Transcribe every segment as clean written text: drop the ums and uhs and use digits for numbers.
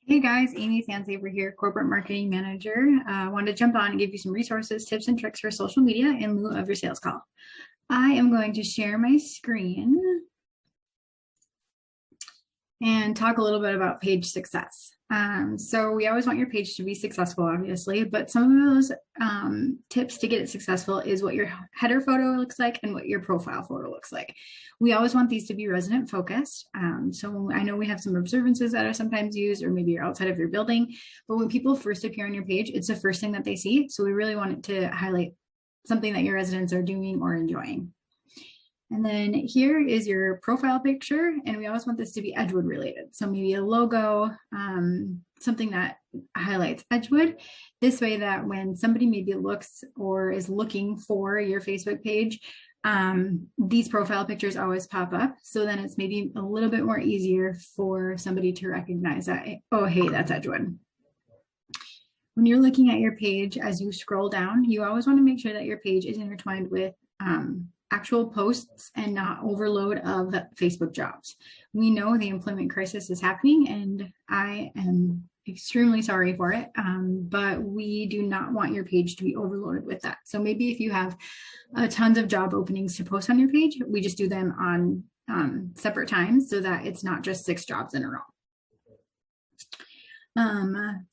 Hey guys, Amy Sansaver here, Corporate Marketing Manager. I wanted to jump on and give you some resources, tips, and tricks for social media in lieu of your sales call. I am going to share my screen and talk a little bit about page success. So we always want your page to be successful, obviously, but some of those tips to get it successful is what your header photo looks like and what your profile photo looks like. We always want these to be resident focused. So I know we have some observances that are sometimes used, or maybe you're outside of your building, but when people first appear on your page, it's the first thing that they see. So we really want it to highlight something that your residents are doing or enjoying. And then here is your profile picture, and we always want this to be Edgewood related. So maybe a logo, something that highlights Edgewood. This way that when somebody maybe looks or is looking for your Facebook page, these profile pictures always pop up. So then it's maybe a little bit more easier for somebody to recognize that, oh, hey, that's Edgewood. When you're looking at your page, as you scroll down, you always want to make sure that your page is intertwined with actual posts and not overload of Facebook jobs. We know the employment crisis is happening, and I am extremely sorry for it, but we do not want your page to be overloaded with that. So maybe if you have tons of job openings to post on your page, we just do them on separate times so that it's not just 6 jobs in a row.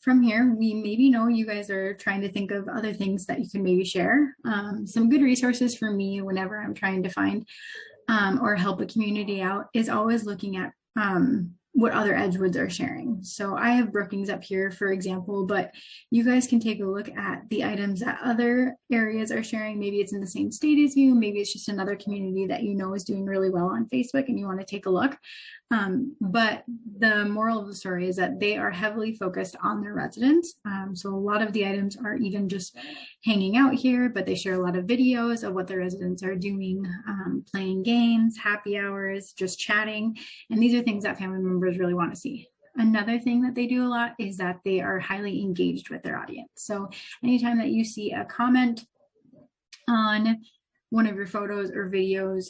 From here, we maybe know you guys are trying to think of other things that you can maybe share. Some good resources for me whenever I'm trying to find or help a community out is always looking at what other Edgewoods are sharing. So I have Brookings up here, for example, but you guys can take a look at the items that other areas are sharing. Maybe it's in the same state as you, maybe it's just another community that you know is doing really well on Facebook and you want to take a look. But the moral of the story is that they are heavily focused on their residents. So a lot of the items are even just hanging out here, but they share a lot of videos of what their residents are doing, playing games, happy hours, just chatting. And these are things that family members really want to see. Another thing that they do a lot is that they are highly engaged with their audience. So anytime that you see a comment on one of your photos or videos,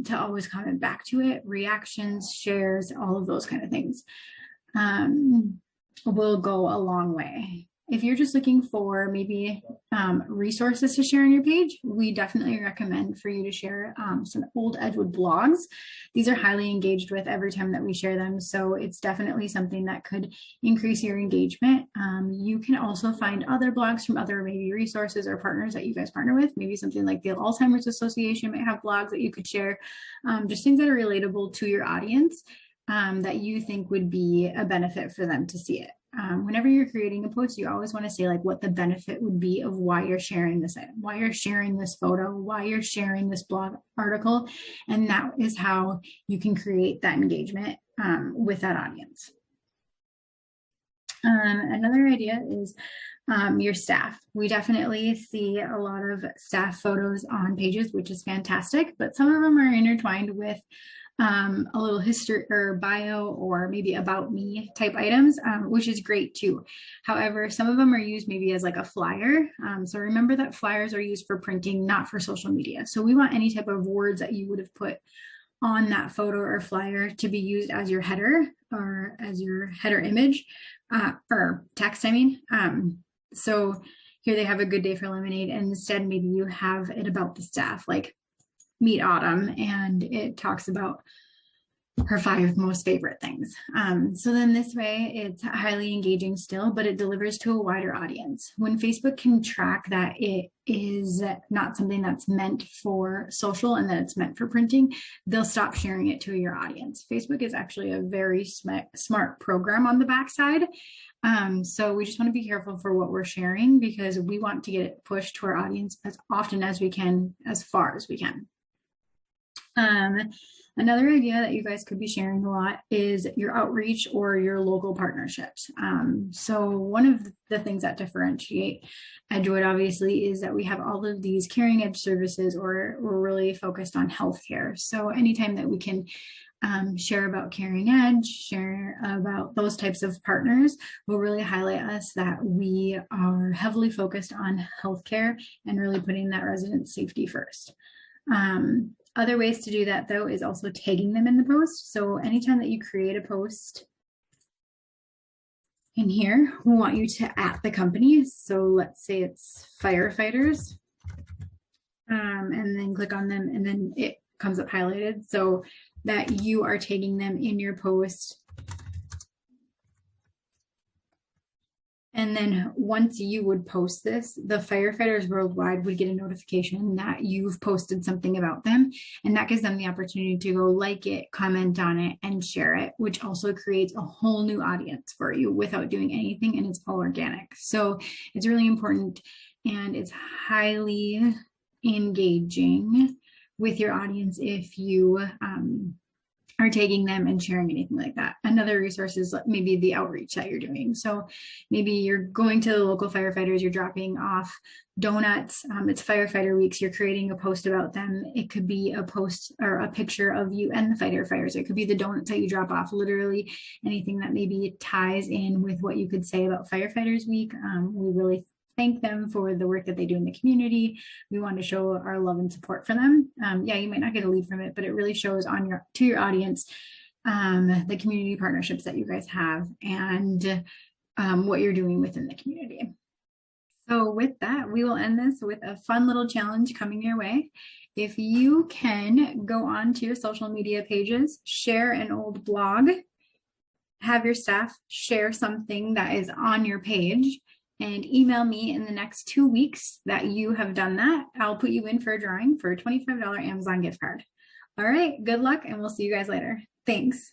to always comment back to it, reactions, shares, all of those kind of things will go a long way. If you're just looking for maybe resources to share on your page, we definitely recommend for you to share some old Edgewood blogs. These are highly engaged with every time that we share them, so it's definitely something that could increase your engagement. You can also find other blogs from other maybe resources or partners that you guys partner with. Maybe something like the Alzheimer's Association might have blogs that you could share, just things that are relatable to your audience that you think would be a benefit for them to see it. Whenever you're creating a post, you always want to say like what the benefit would be of why you're sharing this item, why you're sharing this photo, why you're sharing this blog article. And that is how you can create that engagement with that audience. Another idea is your staff. We definitely see a lot of staff photos on pages, which is fantastic, but some of them are intertwined with a little history or bio or maybe about me type items, which is great too. However, some of them are used maybe as like a flyer. So remember that flyers are used for printing, not for social media. So we want any type of words that you would have put on that photo or flyer to be used as your header or as your header image or text, I mean. So here they have a good day for lemonade, and instead maybe you have it about the staff, like meet Autumn, and it talks about her 5 most favorite things. So then this way it's highly engaging still, but it delivers to a wider audience. When Facebook can track that it is not something that's meant for social and that it's meant for printing, they'll stop sharing it to your audience. Facebook is actually a very smart program on the backside. So we just want to be careful for what we're sharing, because we want to get it pushed to our audience as often as we can, as far as we can. Another idea that you guys could be sharing a lot is your outreach or your local partnerships. So one of the things that differentiate Edgewood obviously is that we have all of these caring edge services, or we're really focused on healthcare. So anytime that we can share about Caring Edge, share about those types of partners, will really highlight us that we are heavily focused on healthcare and really putting that resident safety first. Other ways to do that, though, is also tagging them in the post. So anytime that you create a post In here, we want you to at the company. So let's say it's firefighters, and then click on them, and then it comes up highlighted so that you are tagging them in your post. And then once you would post this, the firefighters worldwide would get a notification that you've posted something about them. And that gives them the opportunity to go like it, comment on it, and share it, which also creates a whole new audience for you without doing anything. And it's all organic. So it's really important, and it's highly engaging with your audience if you are tagging them and sharing anything like that. Another resource is maybe the outreach that you're doing. So maybe you're going to the local firefighters, you're dropping off donuts. It's firefighter weeks. You're creating a post about them. It could be a post or a picture of you and the firefighters. It could be the donuts that you drop off, literally anything that maybe ties in with what you could say about firefighters week. We really thank them for the work that they do in the community. We want to show our love and support for them. Yeah, you might not get a lead from it, but it really shows to your audience the community partnerships that you guys have and what you're doing within the community. So with that, we will end this with a fun little challenge coming your way. If you can go on to your social media pages, share an old blog, have your staff share something that is on your page, and email me in the next 2 weeks that you have done that. I'll put you in for a drawing for a $25 Amazon gift card. All right, good luck, and we'll see you guys later. Thanks.